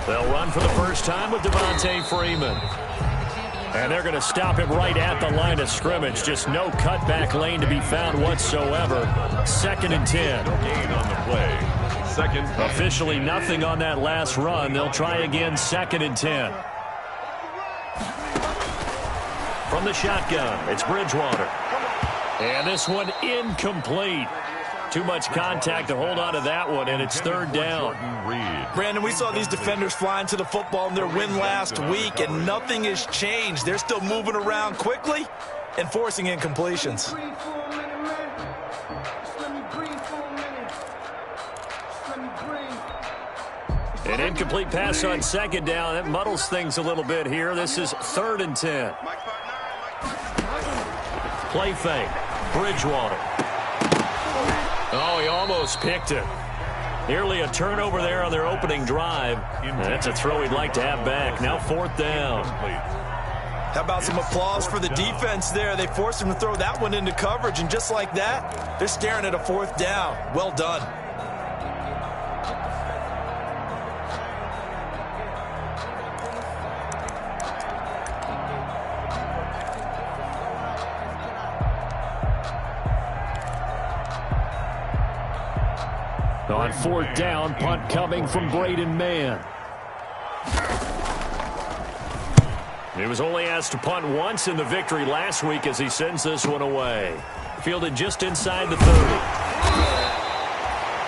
They'll run for the first time with Devontae Freeman. And they're going to stop him right at the line of scrimmage. Just no cutback lane to be found whatsoever. 2nd and 10. Gain on the play. Second. Officially nothing on that last run. They'll try again 2nd and 10. From the shotgun, it's Bridgewater. And this one incomplete. Too much contact to hold on to that one, and it's 3rd down. Brandon, we saw these defenders flying to the football in their win last week, and nothing has changed. They're still moving around quickly and forcing incompletions. An incomplete pass on 2nd down. That muddles things a little bit here. This is 3rd and 10. Play fake. Bridgewater. Oh, he almost picked it. Nearly a turnover there on their opening drive. That's a throw he'd like to have back. Now 4th down. How about some applause for the defense there? They forced him to throw that one into coverage, and just like that, they're staring at a 4th down. Well done. On 4th down, punt coming from Braden Mann. He was only asked to punt once in the victory last week as he sends this one away. Fielded just inside the 30.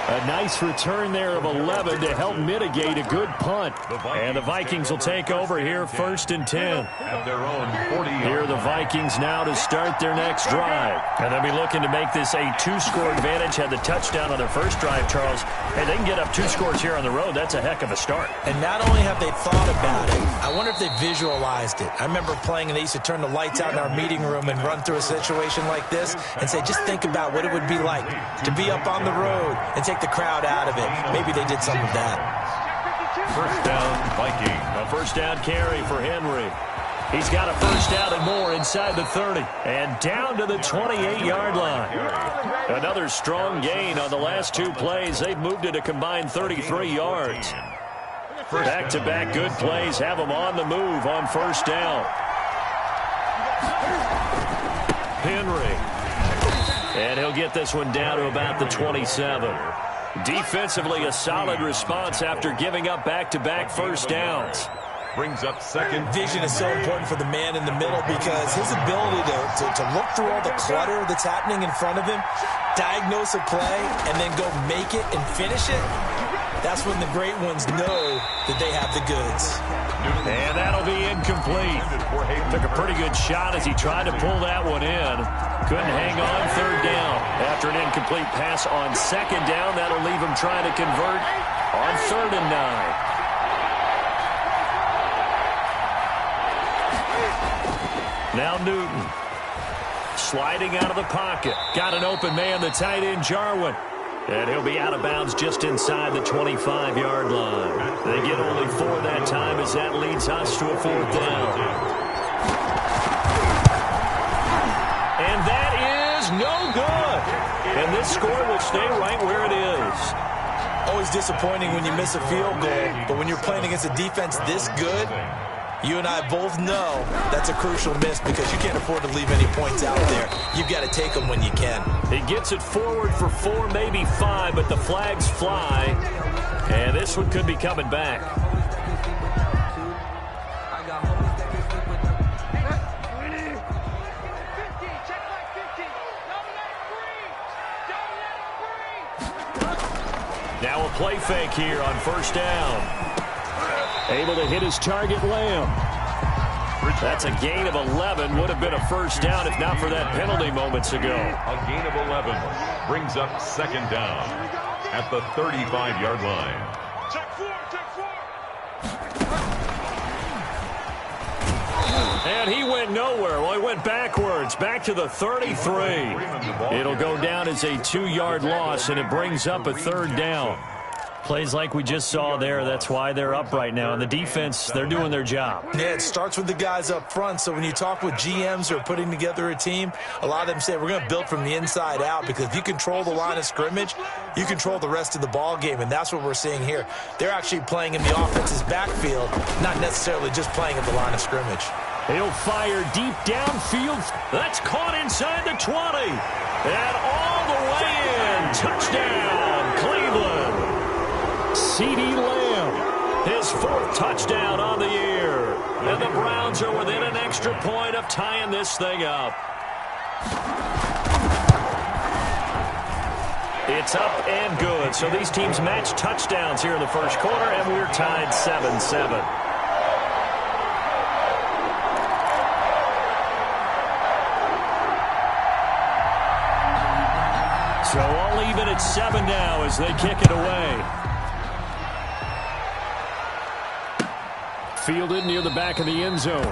A nice return there of 11 to help mitigate a good punt. And the Vikings will take over here 1st and 10. At their own 40. Here are the Vikings now to start their next drive. And they'll be looking to make this a 2-score advantage. Had the touchdown on their first drive, Charles. Hey, they can get up 2 scores here on the road. That's a heck of a start. And not only have they thought about it, I wonder if they visualized it. I remember playing, and they used to turn the lights out in our meeting room and run through a situation like this and say, just think about what it would be like to be up on the road and take the crowd out of it. Maybe they did some of that. 1st down, Viking. A 1st down carry for Henry. He's got a 1st down and more inside the 30. And down to the 28-yard line. Another strong gain on the last 2 plays. They've moved it a combined 33 yards. Back-to-back good plays have them on the move on 1st down. Henry. And he'll get this one down to about the 27. Defensively, a solid response after giving up back-to-back 1st downs. Brings up 2nd. Vision is so important for the man in the middle because his ability to look through all the clutter that's happening in front of him, diagnose a play, and then go make it and finish it, that's when the great ones know that they have the goods. And that'll be incomplete. Took a pretty good shot as he tried to pull that one in. Couldn't hang on 3rd down. After an incomplete pass on 2nd down, that'll leave him trying to convert on 3rd and 9. Now Newton. Sliding out of the pocket. Got an open man, the tight end Jarwin. And he'll be out of bounds just inside the 25-yard line. They get only 4 that time as that leads us to a 4th down. And that is no good. And this score will stay right where it is. Always disappointing when you miss a field goal, but when you're playing against a defense this good, you and I both know that's a crucial miss because you can't afford to leave any points out there. You've got to take them when you can. He gets it forward for 4, maybe 5, but the flags fly. And this one could be coming back. Now a play fake here on 1st down. Able to hit his target, Lamb. That's a gain of 11. Would have been a 1st down if not for that penalty moments ago. A gain of 11 brings up 2nd down at the 35-yard line. And he went nowhere. Well, he went backwards, back to the 33. It'll go down as a 2-yard loss, and it brings up a 3rd down. Plays like we just saw there, that's why they're up right now. And the defense, they're doing their job. Yeah, it starts with the guys up front. So when you talk with GMs who are putting together a team, a lot of them say we're going to build from the inside out, because if you control the line of scrimmage, you control the rest of the ball game, and that's what we're seeing here. They're actually playing in the offense's backfield, not necessarily just playing at the line of scrimmage. He'll fire deep downfield. That's caught inside the 20. And all the way in. Touchdown, Cleveland. CeeDee Lamb, his 4th touchdown on the year. And the Browns are within an extra point of tying this thing up. It's up and good. So these teams match touchdowns here in the first quarter, and we're tied 7-7. So all even at 7 now as they kick it away. Fielded near the back of the end zone.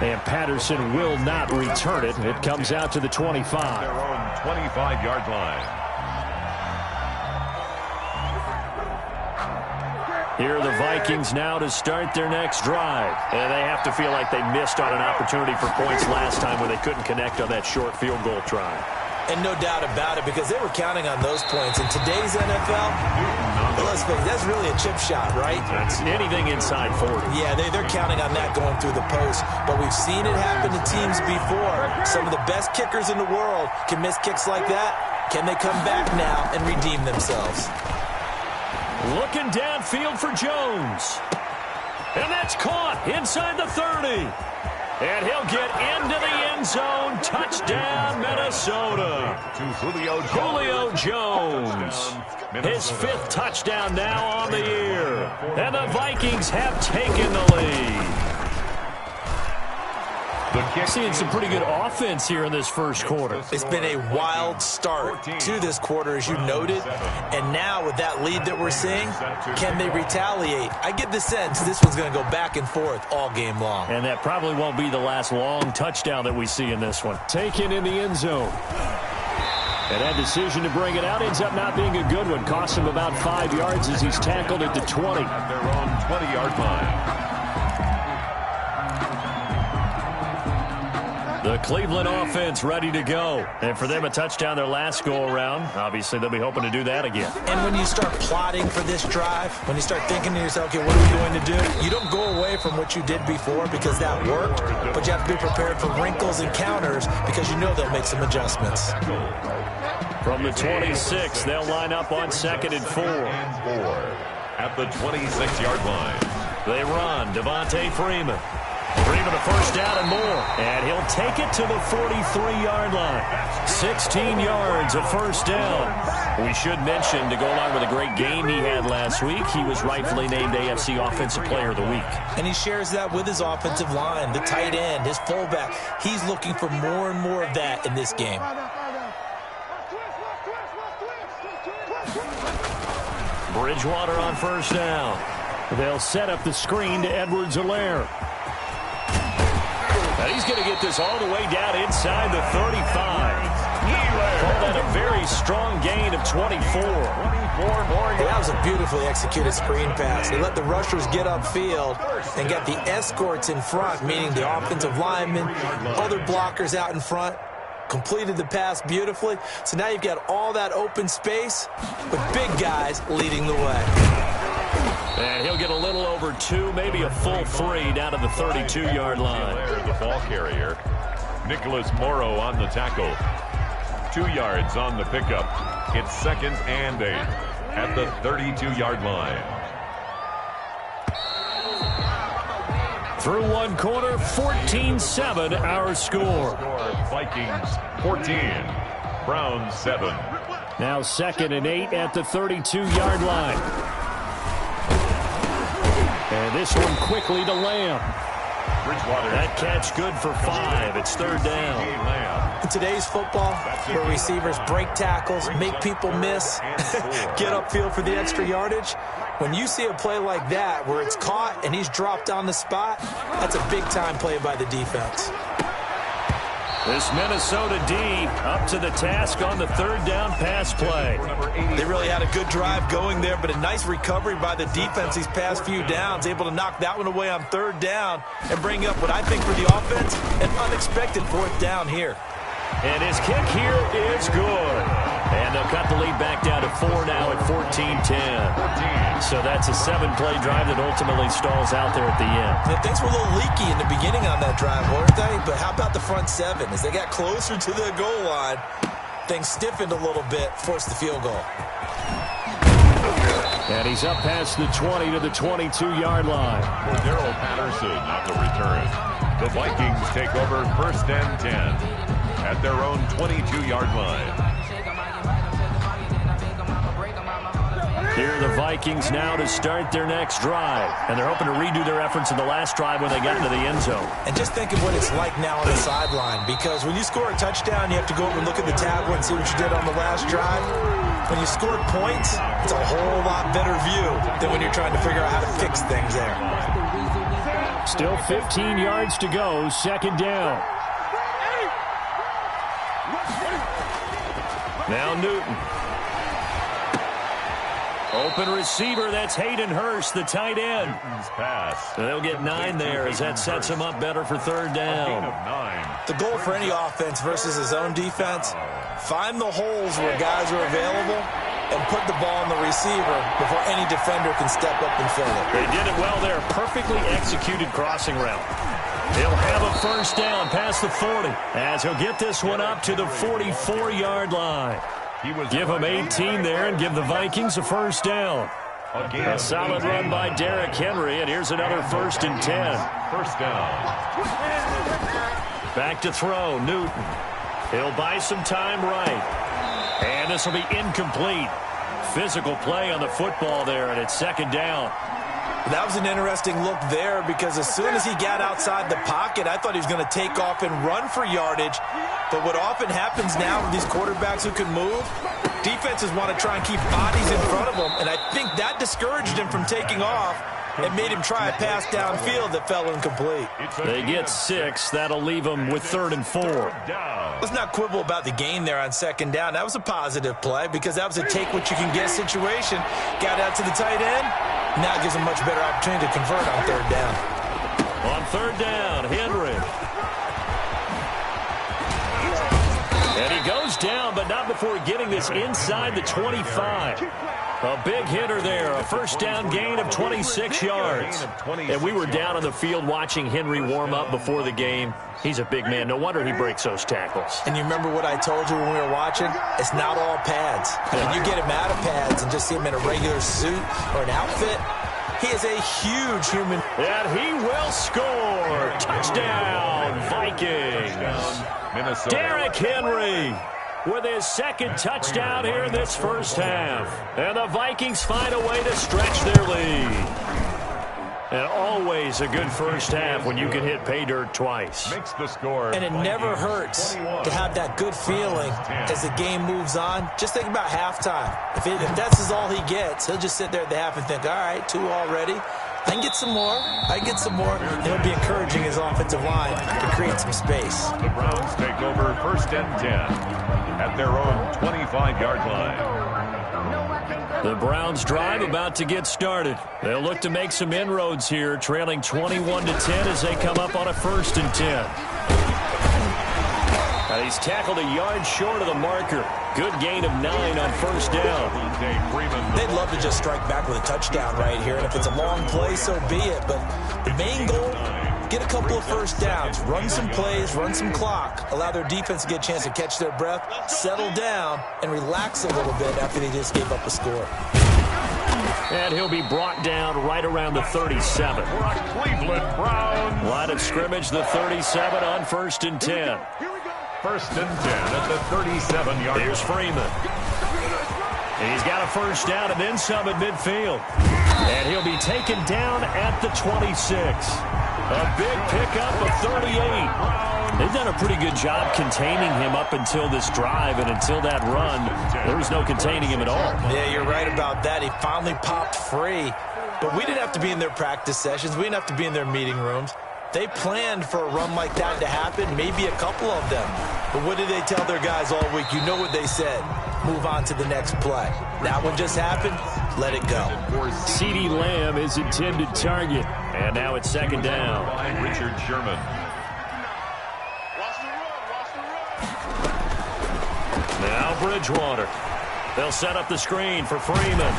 And Patterson will not return it. It comes out to the 25. Their own 25-yard line. Here are the Vikings now to start their next drive. And they have to feel like they missed on an opportunity for points last time when they couldn't connect on that short field goal try. And no doubt about it, because they were counting on those points. In today's NFL, let's face it, that's really a chip shot, right? That's anything inside 40. Yeah, they're counting on that going through the post. But we've seen it happen to teams before. Some of the best kickers in the world can miss kicks like that. Can they come back now and redeem themselves? Looking downfield for Jones. And that's caught inside the 30. And he'll get into the end zone. Touchdown, Minnesota. To Julio Jones. His 5th touchdown now on the year. And the Vikings have taken the lead. Seeing some pretty good offense here in this first quarter. It's been a wild start to this quarter, as you noted. And now with that lead that we're seeing, can they retaliate? I get the sense this one's going to go back and forth all game long. And that probably won't be the last long touchdown that we see in this one. Taken in the end zone. And that decision to bring it out ends up not being a good one. Cost him about 5 yards as he's tackled at the 20. At their own 20-yard line. The Cleveland offense ready to go. And for them, a touchdown their last go-around. Obviously, they'll be hoping to do that again. And when you start plotting for this drive, when you start thinking to yourself, okay, what are we going to do? You don't go away from what you did before because that worked, but you have to be prepared for wrinkles and counters because you know they'll make some adjustments. From the 26, they'll line up on 2nd and 4. At the 26-yard line. They run. Devontae Freeman. Freeman a first down and more. And he'll take it to the 43-yard line. 16 yards, a first down. We should mention, to go along with a great game he had last week, he was rightfully named AFC Offensive Player of the Week. And he shares that with his offensive line, the tight end, his fullback. He's looking for more and more of that in this game. Bridgewater on first down. They'll set up the screen to Edwards-Helaire. And he's going to get this all the way down inside the 35. Call that a very strong gain of 24. That was a beautifully executed screen pass. They let the rushers get upfield and got the escorts in front, meaning the offensive linemen, other blockers out in front. Completed the pass beautifully. So now you've got all that open space with big guys leading the way. And he'll get a little over 2, maybe a full 3 down to the 32-yard line. The ball carrier. Nicholas Morrow on the tackle. 2 yards on the pickup. It's 2nd and 8 at the 32-yard line. Through one quarter, 14-7 our score. Vikings 14, Browns 7. Now 2nd and 8 at the 32-yard line. And this one quickly to Lamb. Bridgewater. That catch good for 5. It's 3rd down. In today's football, where receivers break tackles, make people miss, get upfield for the extra yardage, when you see a play like that where it's caught and he's dropped on the spot, that's a big-time play by the defense. This Minnesota D up to the task on the third down pass play. They really had a good drive going there, but a nice recovery by the defense these past few downs, able to knock that one away on third down and bring up what I think for the offense, an unexpected fourth down here. And his kick here is good. And they'll cut the lead back down to 4 now at 14-10. So that's a 7-play drive that ultimately stalls out there at the end. Yeah, things were a little leaky in the beginning on that drive, weren't they? But how about the front seven? As they got closer to the goal line, things stiffened a little bit, forced the field goal. And he's up past the 20 to the 22-yard line. Cordero Patterson on the return. The Vikings take over 1st and 10 at their own 22-yard line. Here are the Vikings now to start their next drive. And they're hoping to redo their efforts in the last drive when they got into the end zone. And just think of what it's like now on the sideline, because when you score a touchdown, you have to go over and look at the tablet and see what you did on the last drive. When you score points, it's a whole lot better view than when you're trying to figure out how to fix things there. Still 15 yards to go, second down. Now Newton. Open receiver, that's Hayden Hurst, the tight end. Pass. They'll get 9 there as that sets them up better for third down. The goal for any offense versus his own defense, find the holes where guys are available and put the ball on the receiver before any defender can step up and fill it. They did it well there. Perfectly executed crossing route. He'll have a first down past the 40 as he'll get this one up to the 44-yard line. Give him 18 there and give the Vikings a first down. A solid run by Derrick Henry, and here's another 1st and 10. First down. Back to throw, Newton. He'll buy some time right. And this will be incomplete. Physical play on the football there, and it's second down. That was an interesting look there, because as soon as he got outside the pocket, I thought he was going to take off and run for yardage. But what often happens now with these quarterbacks who can move, defenses want to try and keep bodies in front of them, and I think that discouraged him from taking off and made him try a pass downfield that fell incomplete. They get 6. That'll leave them with 3rd and 4. Let's not quibble about the gain there on second down. That was a positive play, because that was a take-what-you-can-get situation. Got out to the tight end. Now gives him a much better opportunity to convert on third down. On third down, Henry. And he goes down, but not before getting this inside the 25. A big hitter there, a first down gain of 26 yards. And we were down on the field watching Henry warm up before the game. He's a big man. No wonder he breaks those tackles. And you remember what I told you when we were watching? It's not all pads. When you get him out of pads and just see him in a regular suit or an outfit, he is a huge human. And he will score. Touchdown, Vikings. Minnesota. Derrick Henry with his second touchdown here in this first half. And the Vikings find a way to stretch their lead. And always a good first half when you can hit pay dirt twice. Makes the score. And it never hurts to have that good feeling as the game moves on. Just think about halftime. If that's all he gets, he'll just sit there at the half and think, all right, 2 already. I can get some more. I can get some more. And he'll be encouraging his offensive line to create some space. The Browns take over 1st and 10 at their own 25-yard line. The Browns drive about to get started. They'll look to make some inroads here, trailing 21-10 as they come up on a 1st and 10. Now he's tackled a yard short of the marker. Good gain of 9 on first down. They'd love to just strike back with a touchdown right here, and if it's a long play, so be it. But the main goal, get a couple of first downs, run some plays, run some clock, allow their defense to get a chance to catch their breath, settle down, and relax a little bit after they just gave up a score. And he'll be brought down right around the 37. Cleveland Browns. Line of scrimmage, the 37 on 1st and 10. 1st and 10 at the 37-yard line. Here's Freeman. And he's got a first down and then some at midfield. And he'll be taken down at the 26. A big pickup of 38. They've done a pretty good job containing him up until this drive, and until that run, there was no containing him at all. Yeah, you're right about that. He finally popped free. But we didn't have to be in their practice sessions. We didn't have to be in their meeting rooms. They planned for a run like that to happen, maybe a couple of them. But what did they tell their guys all week? You know what they said. Move on to the next play. That one just happened. Let it go. CeeDee Lamb is intended target. And now it's second down. Richard Sherman. Now Bridgewater. They'll set up the screen for Freeman.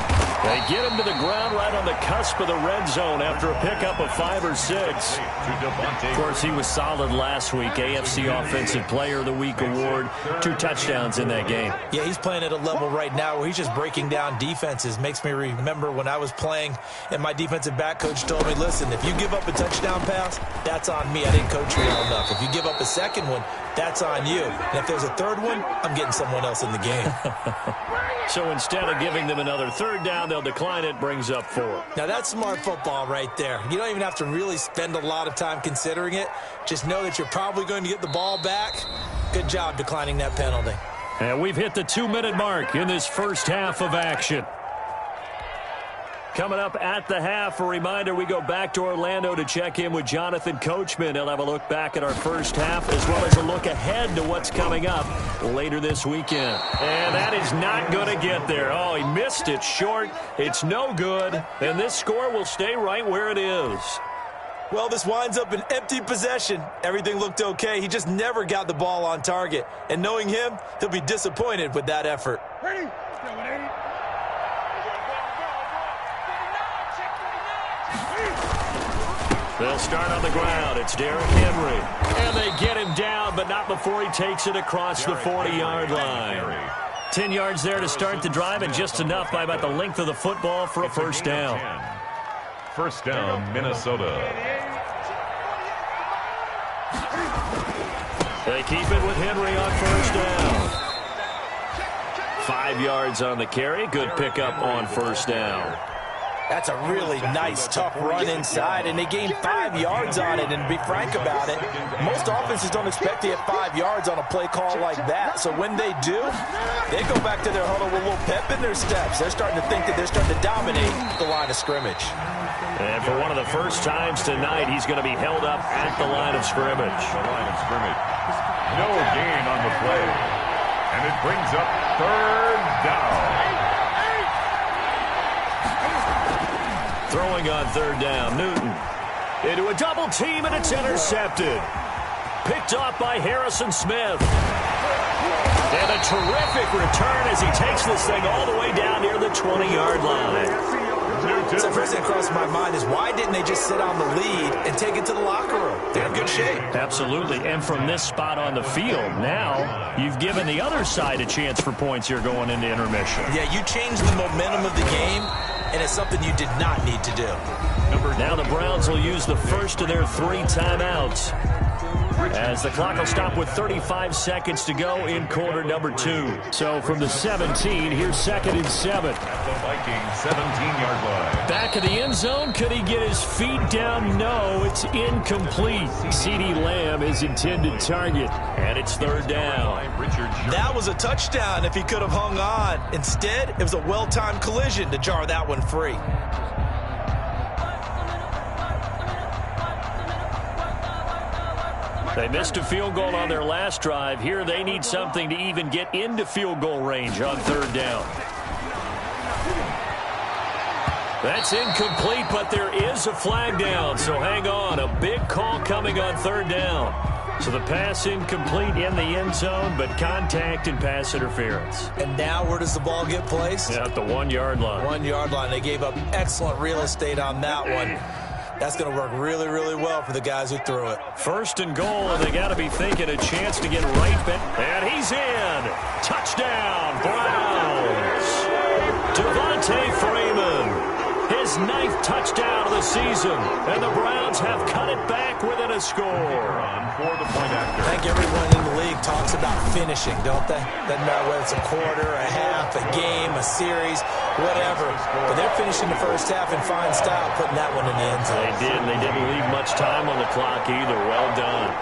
They get him to the ground right on the cusp of the red zone after a pickup of 5 or 6. Of course, he was solid last week. AFC Offensive Player of the Week award. 2 touchdowns in that game. Yeah, he's playing at a level right now where he's just breaking down defenses. Makes me remember when I was playing and my defensive back coach told me, listen, if you give up a touchdown pass, that's on me. I didn't coach you well enough. If you give up a second one, that's on you. And if there's a third one, I'm getting someone else in the game. So instead of giving them another third down, they'll decline it, brings up 4. Now, that's smart football right there. You don't even have to really spend a lot of time considering it. Just know that you're probably going to get the ball back. Good job declining that penalty. And we've hit the 2-minute mark in this first half of action. Coming up at the half, a reminder, we go back to Orlando to check in with Jonathan Coachman. He'll have a look back at our first half as well as a look ahead to what's coming up later this weekend. And that is not going to get there. Oh, he missed it short. It's no good. And this score will stay right where it is. Well, this winds up an empty possession. Everything looked okay. He just never got the ball on target. And knowing him, he'll be disappointed with that effort. Ready? They'll start on the ground. It's Derrick Henry. And they get him down, but not before he takes it across the 40-yard line. 10 yards there to start the drive, and just enough by about the length of the football for a first down. First down, Minnesota. They keep it with Henry on first down. 5 yards on the carry. Good pickup on first down. That's a really nice, tough run inside, and they gained 5 yards on it. And to be frank about it, most offenses don't expect to get 5 yards on a play call like that. So when they do, they go back to their huddle with a little pep in their steps. They're starting to think that they're starting to dominate the line of scrimmage. And for one of the first times tonight, he's going to be held up at the line of scrimmage. The line of scrimmage. No gain on the play. And it brings up third down. Throwing on third down, Newton. Into a double team, and it's intercepted. Picked off by Harrison Smith. And a terrific return as he takes this thing all the way down near the 20-yard line. So first thing that crossed my mind is why didn't they just sit on the lead and take it to the locker room? They're in good shape. Absolutely. And from this spot on the field, now you've given the other side a chance for points here going into intermission. Yeah, you changed the momentum of the game, and it's something you did not need to do. Now the Browns will use the first of their 3 timeouts as the clock will stop with 35 seconds to go in quarter number 2. So from the 17, here's 2nd and 7. At the Vikings 17-yard line. Back of the end zone. Could he get his feet down? No, it's incomplete. CeeDee Lamb is intended target, and it's third down. That was a touchdown if he could have hung on. Instead, it was a well-timed collision to jar that one free. They missed a field goal on their last drive. Here they need something to even get into field goal range on third down. That's incomplete, but there is a flag down, so hang on. A big call coming on third down. So the pass incomplete in the end zone, but contact and pass interference. And now where does the ball get placed? Yeah, at the 1-yard line. 1-yard line. They gave up excellent real estate on that one. That's going to work really, really well for the guys who threw it. First and goal, and they got to be thinking a chance to get right back. And he's in. Touchdown, Browns. Devontae Freeman. His 9th touchdown of the season. And the Browns have cut it back within a score. For the point after. I think everyone in the league talks about finishing, don't they? Doesn't matter whether it's a quarter, a half, a game, a series, whatever. But they're finishing the first half in fine style, putting that one in the end zone. They did, and they didn't leave much time on the clock either. Well done.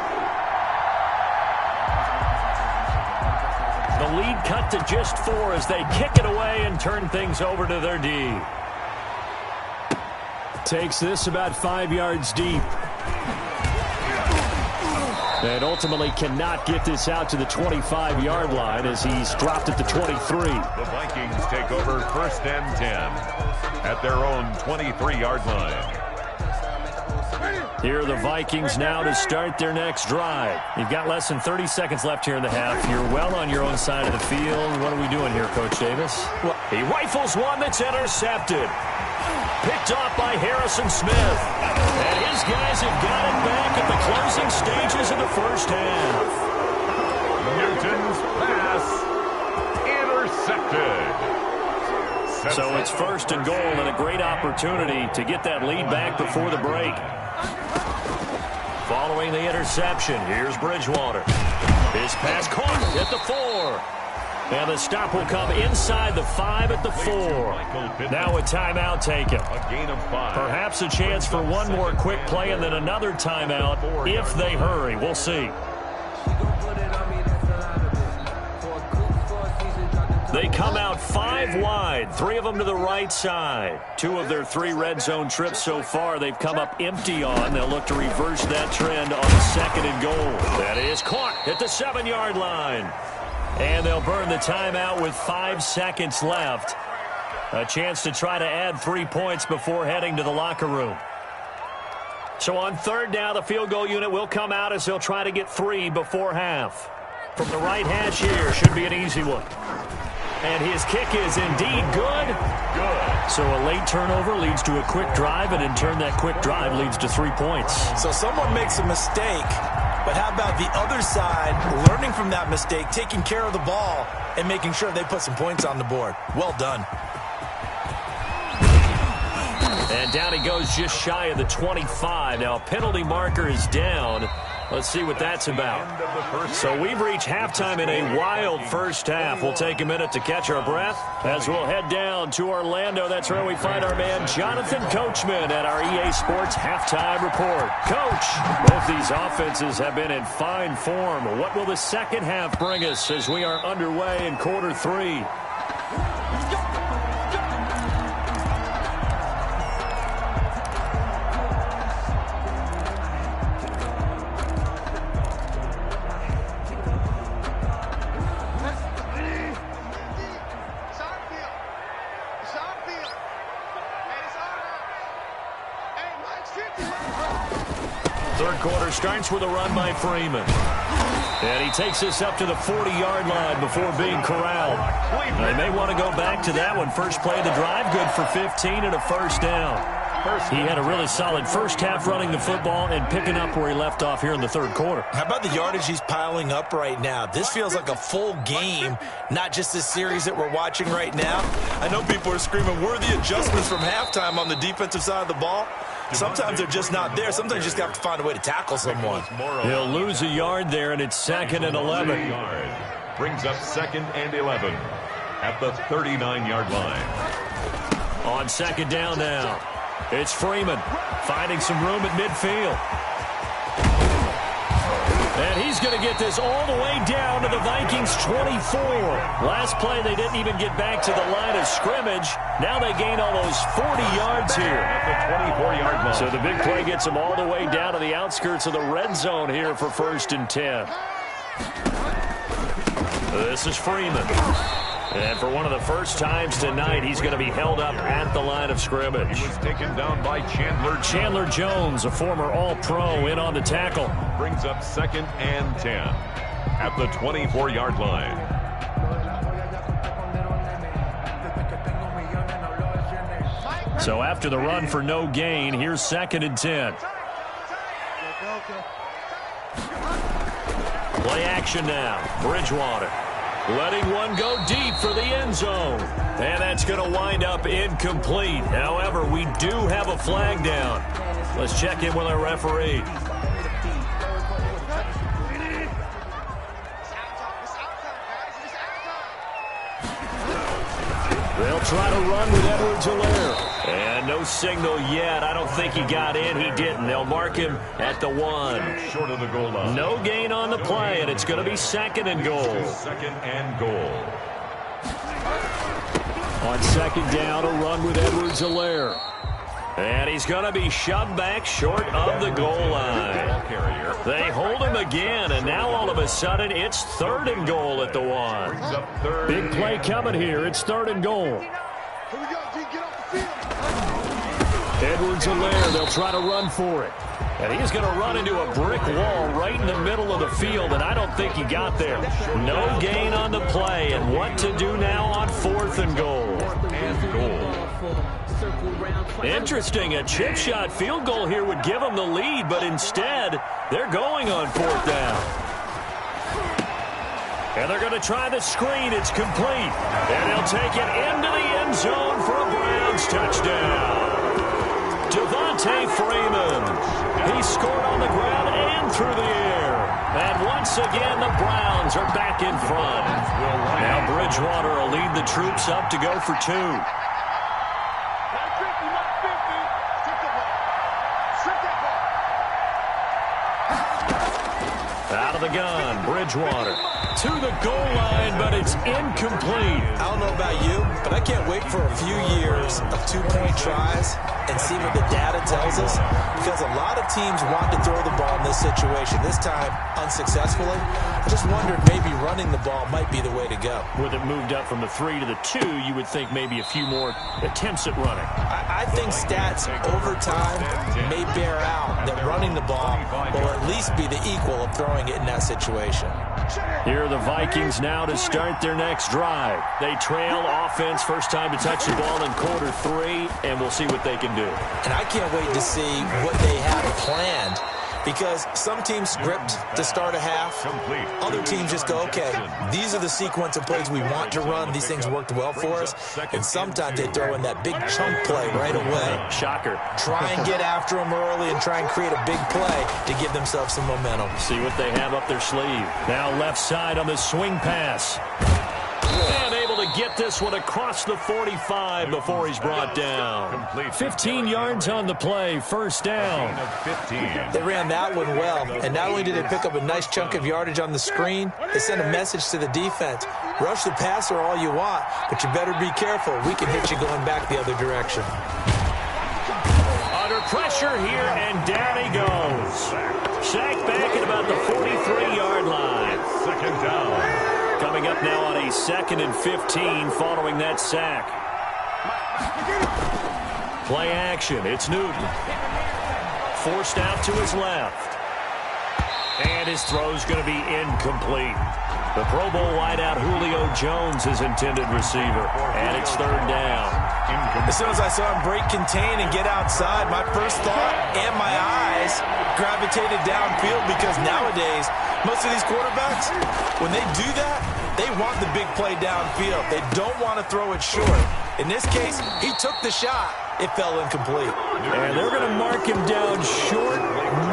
The lead cut to just 4 as they kick it away and turn things over to their D. Takes this about 5 yards deep. And ultimately cannot get this out to the 25-yard line as he's dropped at the 23. The Vikings take over 1st and 10 at their own 23-yard line. Here are the Vikings now to start their next drive. You've got less than 30 seconds left here in the half. You're well on your own side of the field. What are we doing here, Coach Davis? Well, he rifles one that's intercepted. Picked off by Harrison Smith. And his guys have got it back at the closing stages of the first half. Newton's pass intercepted. So it's 1st and goal and a great opportunity to get that lead back before the break. Following the interception, here's Bridgewater. His pass caught at the 4. And the stop will come inside the 5 at the 4. Now a timeout taken. A gain of 5. Perhaps a chance for one more quick play and then another timeout if they hurry. We'll see. They come out 5 wide, 3 of them to the right side. 2 of their 3 red zone trips so far they've come up empty on. They'll look to reverse that trend on 2nd and goal. That is caught at the 7-yard line. And they'll burn the timeout with 5 seconds left. A chance to try to add 3 points before heading to the locker room. So on 3rd down, the field goal unit will come out as they'll try to get 3 before half. From the right hash here, should be an easy one. And his kick is indeed good. Good. So a late turnover leads to a quick drive, and in turn that quick drive leads to 3 points. So someone makes a mistake, but how about the other side learning from that mistake, taking care of the ball, and making sure they put some points on the board? Well done. And down he goes just shy of the 25. Now a penalty marker is down. Let's see what that's about. So we've reached halftime in a wild first half. We'll take a minute to catch our breath as we'll head down to Orlando. That's where we find our man Jonathan Coachman at our EA Sports Halftime Report. Coach, both these offenses have been in fine form. What will the second half bring us as we are underway in quarter 3? Third quarter starts with a run by Freeman. And he takes this up to the 40-yard line before being corralled. They may want to go back to that one. First play of the drive, good for 15 and a first down. He had a really solid first half running the football and picking up where he left off here in the third quarter. How about the yardage he's piling up right now? This feels like a full game, not just this series that we're watching right now. I know people are screaming, where are the adjustments from halftime on the defensive side of the ball? Sometimes they're just not there. Sometimes you just have to find a way to tackle someone. He'll lose a yard there, and it's 2nd and 11. Brings up 2nd and 11 at the 39-yard line. On 2nd down now, it's Freeman finding some room at midfield. And he's going to get this all the way down to the Vikings' 24. Last play, they didn't even get back to the line of scrimmage. Now they gain almost 40 yards here. At the 24-yard line. So the big play gets them all the way down to the outskirts of the red zone here for 1st and 10. This is Freeman. And for one of the first times tonight, he's going to be held up at the line of scrimmage. He was taken down by Chandler Jones, a former All-Pro, in on the tackle. Brings up 2nd and 10 at the 24-yard line. So after the run for no gain, here's 2nd and 10. Play action now. Bridgewater letting one go deep for the end zone. And that's going to wind up incomplete. However, we do have a flag down. Let's check in with our referee. They'll try to run with Edwards-Helaire. And no signal yet. I don't think he got in. He didn't. They'll mark him at the 1. Short of the goal line. No gain on the play, and it's going to be 2nd and goal. 2nd and goal. On 2nd down, a run with Edwards-Helaire. And he's going to be shoved back short of the goal line. They hold him again, and now all of a sudden it's 3rd and goal at the 1. Big play coming here. It's 3rd and goal. Edwards-Helaire, they'll try to run for it. And he's going to run into a brick wall right in the middle of the field, and I don't think he got there. No gain on the play, and what to do now on 4th and goal. Interesting, a chip shot field goal here would give them the lead, but instead, they're going on 4th down. And they're going to try the screen. It's complete. And he'll take it into the end zone for a Browns touchdown. Devontae Freeman. He scored on the ground and through the air. And once again, the Browns are back in front. Now Bridgewater will lead the troops up to go for 2. Out of the gun, Bridgewater to the goal line, but it's incomplete. I don't know about you, but I can't wait for a few years of 2-point tries and see what the data tells us, because a lot of teams want to throw the ball in this situation, this time unsuccessfully. I just wondered maybe running the ball might be the way to go. With it moved up from the 3 to the 2, you would think maybe a few more attempts at running. I think stats over time may bear out that running the ball will at least be the equal of throwing it in that situation. Here are the Vikings now to start their next drive. They trail offense, first time to touch the ball in quarter 3, and we'll see what they can do. And I can't wait to see what they have planned, because some teams script to start a half. Other teams just go, okay, these are the sequence of plays we want to run. These things worked well for us. And sometimes they throw in that big chunk play right away. Shocker. Try and get after them early and try and create a big play to give themselves some momentum. See what they have up their sleeve. Now left side on the swing pass. And able to get this one across the 45 before he's brought down. 15 yards on the play, first down. They ran that one well, and not only did they pick up a nice chunk of yardage on the screen, they sent a message to the defense. Rush the passer all you want, but you better be careful. We can hit you going back the other direction. Under pressure here, and down he goes. Sacked back at about the 43-yard line. Second down. Coming up now on a 2nd and 15 following that sack. Play action. It's Newton. Forced out to his left. And his throw's going to be incomplete. The Pro Bowl wideout Julio Jones is intended receiver. And it's 3rd down. As soon as I saw him break contain and get outside, my first thought and my eyes gravitated downfield, because nowadays, most of these quarterbacks, when they do that, they want the big play downfield. They don't want to throw it short. In this case, he took the shot. It fell incomplete. And they're going to mark him down short,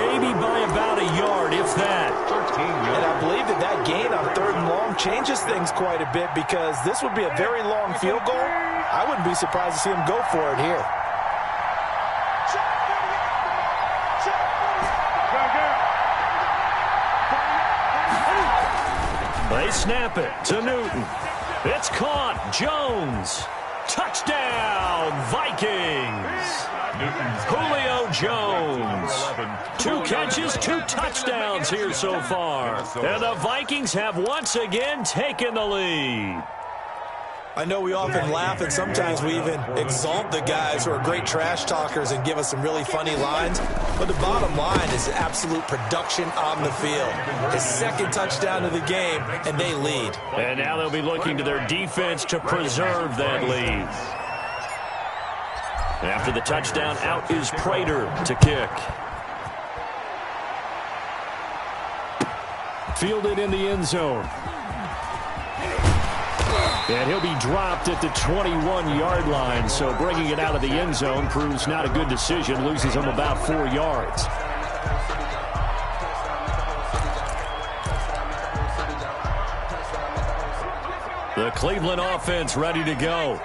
maybe by about a yard, if that. And I believe that gain on 3rd and long changes things quite a bit, because this would be a very long field goal. I wouldn't be surprised to see him go for it here. They snap it to Newton. It's caught. Jones. Touchdown, Vikings. Julio Jones. 2 catches, 2 touchdowns here so far. And the Vikings have once again taken the lead. I know we often laugh, and sometimes we even exalt the guys who are great trash talkers and give us some really funny lines. But the bottom line is absolute production on the field. His 2nd touchdown of the game, and they lead. And now they'll be looking to their defense to preserve that lead. After the touchdown, out is Prater to kick. Fielded in the end zone. And he'll be dropped at the 21-yard line, so bringing it out of the end zone proves not a good decision, loses him about 4 yards. The Cleveland offense ready to go.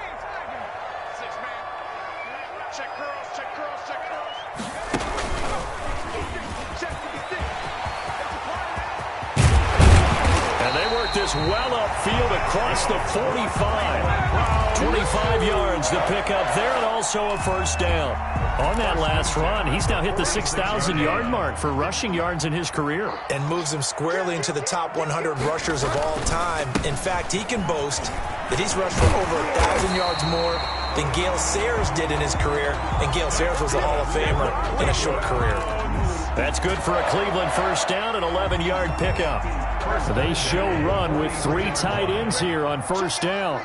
This well upfield across the 45. 25 yards to pick up there, and also a first down. On that last run, he's now hit the 6,000-yard mark for rushing yards in his career. And moves him squarely into the top 100 rushers of all time. In fact, he can boast that he's rushed for over 1,000 yards more than Gale Sayers did in his career. And Gale Sayers was a Hall of Famer in a short career. That's good for a Cleveland first down, an 11-yard pickup. So they show run with 3 tight ends here on first down.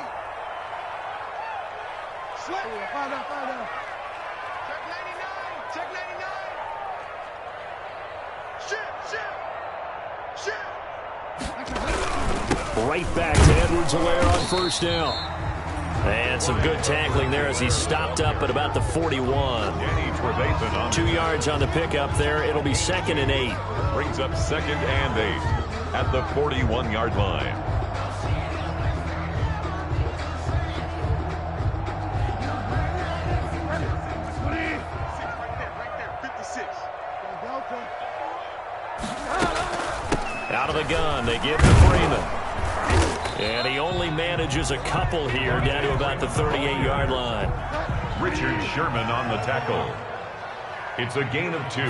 Right back to Edwards-Helaire on first down. And some good tackling there as he stopped up at about the 41. 2 yards on the pickup there. It'll be 2nd and 8. Brings up 2nd and 8 at the 41-yard line. Out of the gun, they give to Freeman. And he only manages a couple here down to about the 38-yard line. Richard Sherman on the tackle. It's a gain of 2.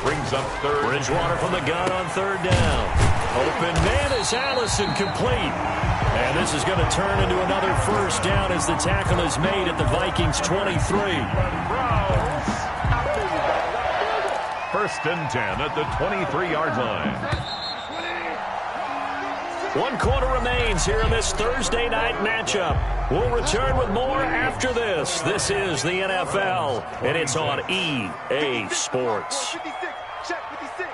Brings up 3rd. Bridgewater from the gun on 3rd down. Open man is Allison, complete. And this is going to turn into another first down as the tackle is made at the Vikings 23. 1st and 10 at the 23-yard line. 1 quarter remains here in this Thursday night matchup. We'll return with more after this. This is the NFL, and it's on EA Sports. 56, check 56.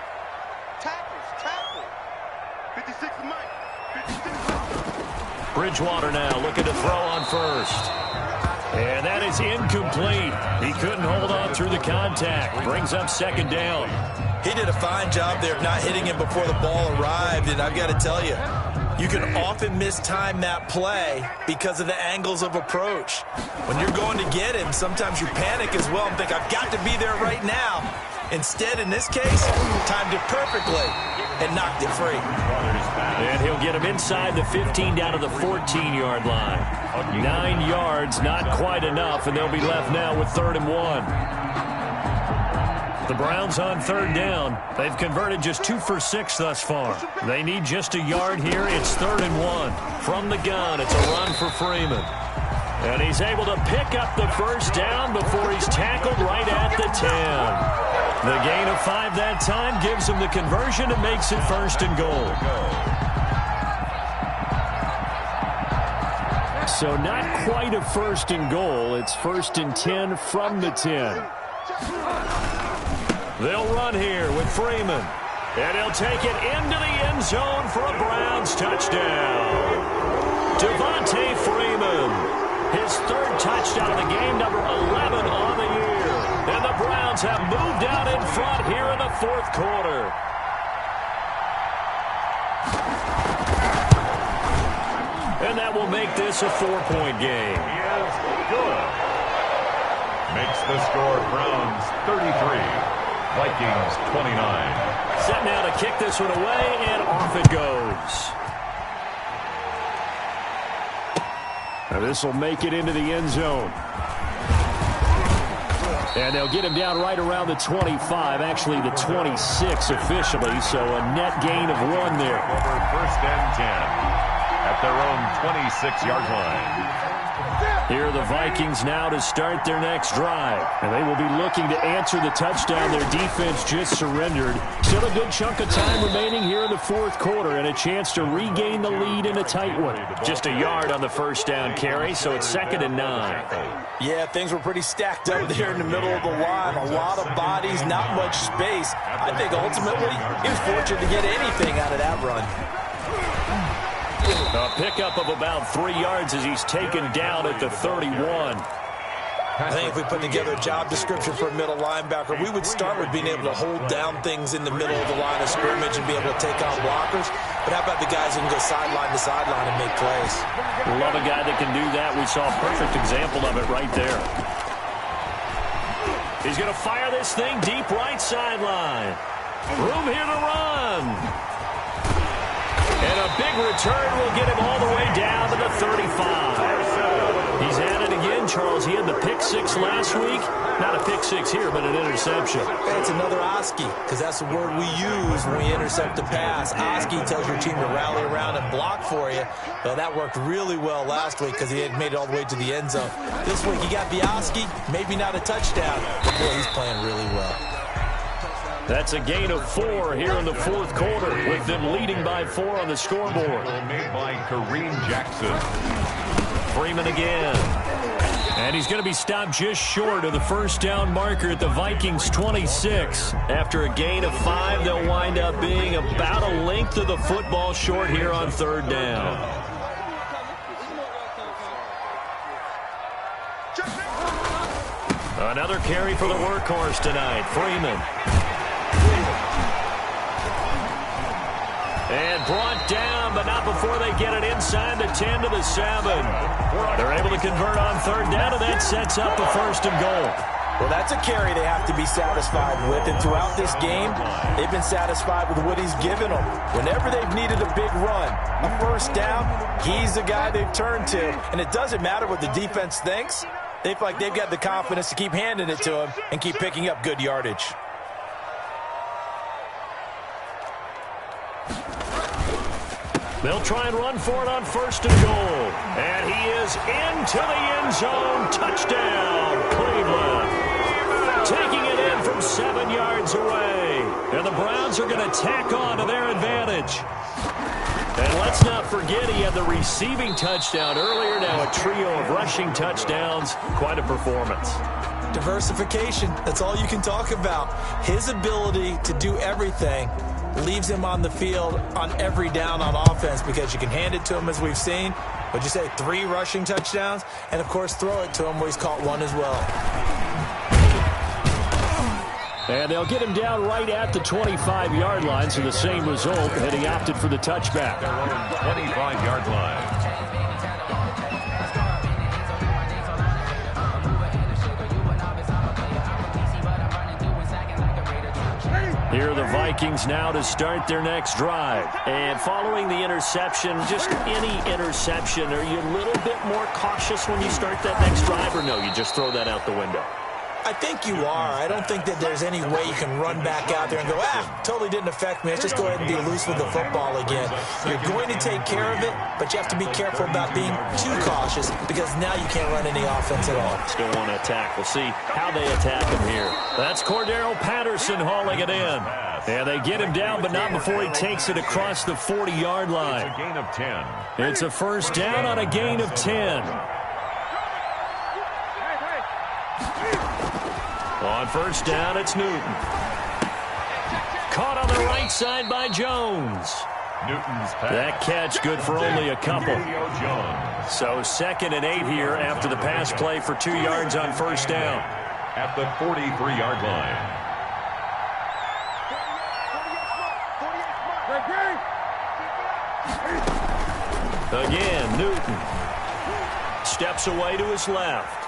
Tackle. 56 is Mike. 56. Bridgewater now looking to throw on first. And that is incomplete. He couldn't hold on through the contact. Brings up 2nd down. He did a fine job there of not hitting him before the ball arrived, and I've got to tell you, you can often mistime that play because of the angles of approach. When you're going to get him, sometimes you panic as well and think, I've got to be there right now. Instead, in this case, timed it perfectly and knocked it free. And he'll get him inside the 15 down to the 14-yard line. 9 yards, not quite enough, and they'll be left now with 3rd and 1. The Browns on 3rd down. They've converted just 2 for 6 thus far. They need just a yard here. It's 3rd and 1. From the gun, it's a run for Freeman. And he's able to pick up the first down before he's tackled right at the 10. The gain of 5 that time gives him the conversion and makes it 1st and goal. So not quite a 1st and goal. It's 1st and 10 from the 10. They'll run here with Freeman. And he'll take it into the end zone for a Browns touchdown. Devontae Freeman. His 3rd touchdown of the game, number 11 on the year. And the Browns have moved out in front here in the 4th quarter. And that will make this a 4-point game. He is good. Makes the score Browns 33. Vikings 29. Set now to kick this one away, and off it goes. Now this will make it into the end zone. And they'll get him down right around the 25, actually the 26 officially, so a net gain of 1 there. Over 1st and 10 at their own 26-yard line. Here are the Vikings now to start their next drive. And they will be looking to answer the touchdown their defense just surrendered. Still a good chunk of time remaining here in the 4th quarter and a chance to regain the lead in a tight one. Just a yard on the first down carry, so it's 2nd and 9. Yeah, things were pretty stacked up there in the middle of the line. A lot of bodies, not much space. I think ultimately he was fortunate to get anything out of that run. A pickup of about 3 yards as he's taken down at the 31. I think if we put together a job description for a middle linebacker, we would start with being able to hold down things in the middle of the line of scrimmage and be able to take on blockers. But how about the guys who can go sideline to sideline and make plays? Love a guy that can do that. We saw a perfect example of it right there. He's going to fire this thing deep right sideline. Room here to run. And a big return will get him all the way down to the 35. He footballs. He had the pick six last week. Not a pick six here, but an interception. It's another Oski, because that's the word we use when we intercept a pass. Oski tells your team to rally around and block for you. Well, that worked really well last week because he had made it all the way to the end zone. This week, he got the Oski, maybe not a touchdown, but boy, he's playing really well. That's a gain of 4 here in the fourth quarter, with them leading by 4 on the scoreboard. Made by Kareem Jackson. Freeman again. And he's going to be stopped just short of the first down marker at the Vikings 26. After a gain of 5, they'll wind up being about a length of the football short here on third down. Another carry for the workhorse tonight, Freeman. And brought down, but not before they get it inside the 10 to the 7. They're able to convert on third down, and that sets up a first and goal. Well, that's a carry they have to be satisfied with, and throughout this game, they've been satisfied with what he's given them. Whenever they've needed a big run, a first down, he's the guy they've turned to, and it doesn't matter what the defense thinks. They feel like they've got the confidence to keep handing it to him and keep picking up good yardage. They'll try and run for it on first and goal. And he is into the end zone. Touchdown, Cleveland. Taking it in from 7 yards away. And the Browns are going to tack on to their advantage. And let's not forget he had the receiving touchdown earlier. Now a trio of rushing touchdowns. Quite a performance. Diversification, that's all you can talk about. His ability to do everything leaves him on the field on every down on offense because you can hand it to him, as we've seen. Would you say 3 rushing touchdowns? And, of course, throw it to him where he's caught 1 as well. And they'll get him down right at the 25-yard line, so the same result, and he opted for the touchback. Their own 25-yard line. Here are the Vikings now to start their next drive. And following the interception, just any interception, are you a little bit more cautious when you start that next drive, or no, you just throw that out the window? I think you are. I don't think that there's any way you can run back out there and go, totally didn't affect me. Let's just go ahead and be loose with the football again. You're going to take care of it, but you have to be careful about being too cautious because now you can't run any offense at all. Still want to attack. We'll see how they attack him here. That's Cordero Patterson hauling it in. And they get him down, but not before he takes it across the 40-yard line. It's a gain of 10. It's a first down on a gain of 10. On first down, it's Newton. Caught on the right side by Jones. Newton's pass. That catch good for only a couple. So 2nd and 8 here after the pass play for 2 yards on first down. At the 43-yard line. Again, Newton steps away to his left.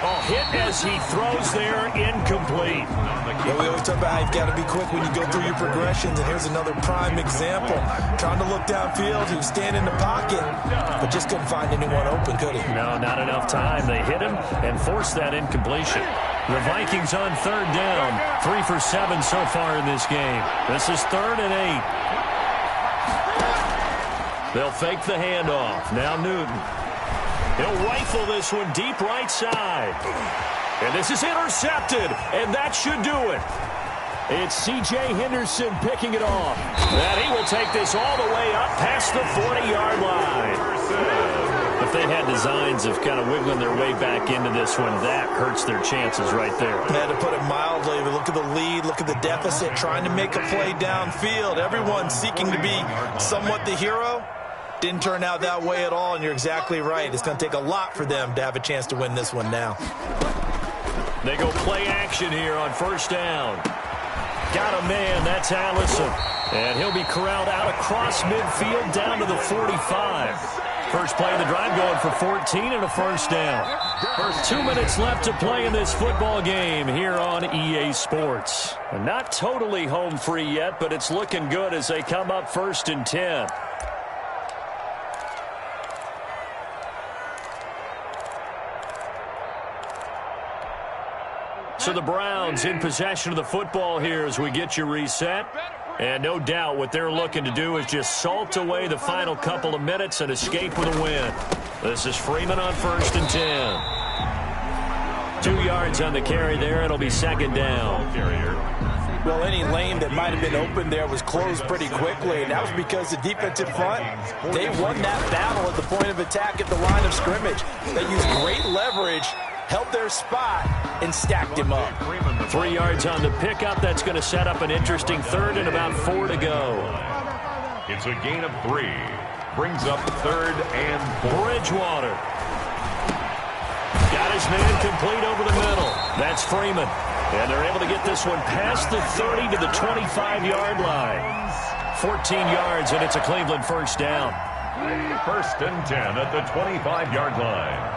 Oh, hit as he throws there, incomplete. Well, we always talk about how you've got to be quick when you go through your progressions, and here's another prime example. Trying to look downfield, he was standing in the pocket, but just couldn't find anyone open, could he? No, not enough time. They hit him and forced that incompletion. The Vikings on third down, 3 for 7 so far in this game. This is 3rd and 8. They'll fake the handoff. Now Newton. He'll rifle this one deep right side. And this is intercepted, and that should do it. It's C.J. Henderson picking it off. And he will take this all the way up past the 40-yard line. If they had designs of kind of wiggling their way back into this one, that hurts their chances right there. Yeah, to put it mildly, but look at the lead, look at the deficit, trying to make a play downfield. Everyone seeking to be somewhat the hero. Didn't turn out that way at all, and you're exactly right. It's going to take a lot for them to have a chance to win this one now. They go play action here on first down. Got a man, that's Allison. And he'll be corralled out across midfield down to the 45. First play of the drive going for 14 and a first down. 2 minutes left to play in this football game here on EA Sports. And not totally home free yet, but it's looking good as they come up 1st and 10. So the Browns in possession of the football here as we get you reset. And no doubt what they're looking to do is just salt away the final couple of minutes and escape with a win. This is Freeman on 1st and 10. 2 yards on the carry there. It'll be 2nd down. Well, any lane that might have been open there was closed pretty quickly, and that was because the defensive front, they won that battle at the point of attack at the line of scrimmage. They used great leverage, held their spot, and stacked him up. 3 yards on the pickup. That's going to set up an interesting 3rd and about 4 to go. It's a gain of 3. Brings up 3rd and 4. Bridgewater. Got his man complete over the middle. That's Freeman. And they're able to get this one past the 30 to the 25-yard line. 14 yards, and it's a Cleveland 1st down. 1st and 10 at the 25-yard line.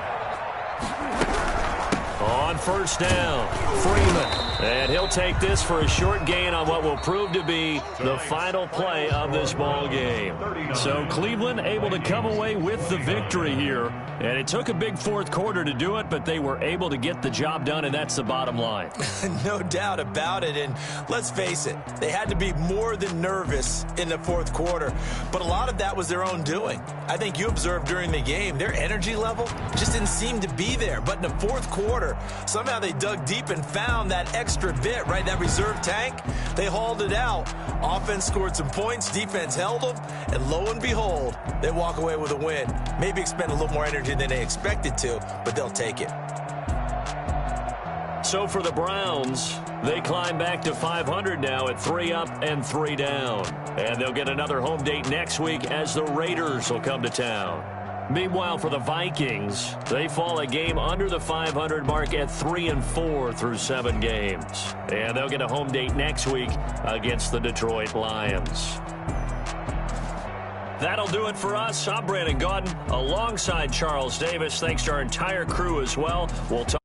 On 1st down, Freeman. And he'll take this for a short gain on what will prove to be the final play of this ball game. So Cleveland able to come away with the victory here. And it took a big 4th quarter to do it, but they were able to get the job done, and that's the bottom line. No doubt about it. And let's face it, they had to be more than nervous in the 4th quarter. But a lot of that was their own doing. I think you observed during the game, their energy level just didn't seem to be there. But in the 4th quarter, somehow they dug deep and found that extra bit, right, that reserve tank. They hauled it out. Offense scored some points, defense held them, and lo and behold, they walk away with a win. Maybe expend a little more energy than they expected to, but they'll take it. So for the Browns, they climb back to 500 now at 3 up and 3 down. And they'll get another home date next week as the Raiders will come to town. Meanwhile, for the Vikings, they fall a game under the 500 mark at 3-4 through 7 games. And they'll get a home date next week against the Detroit Lions. That'll do it for us. I'm Brandon Gaudin alongside Charles Davis. Thanks to our entire crew as well. We'll talk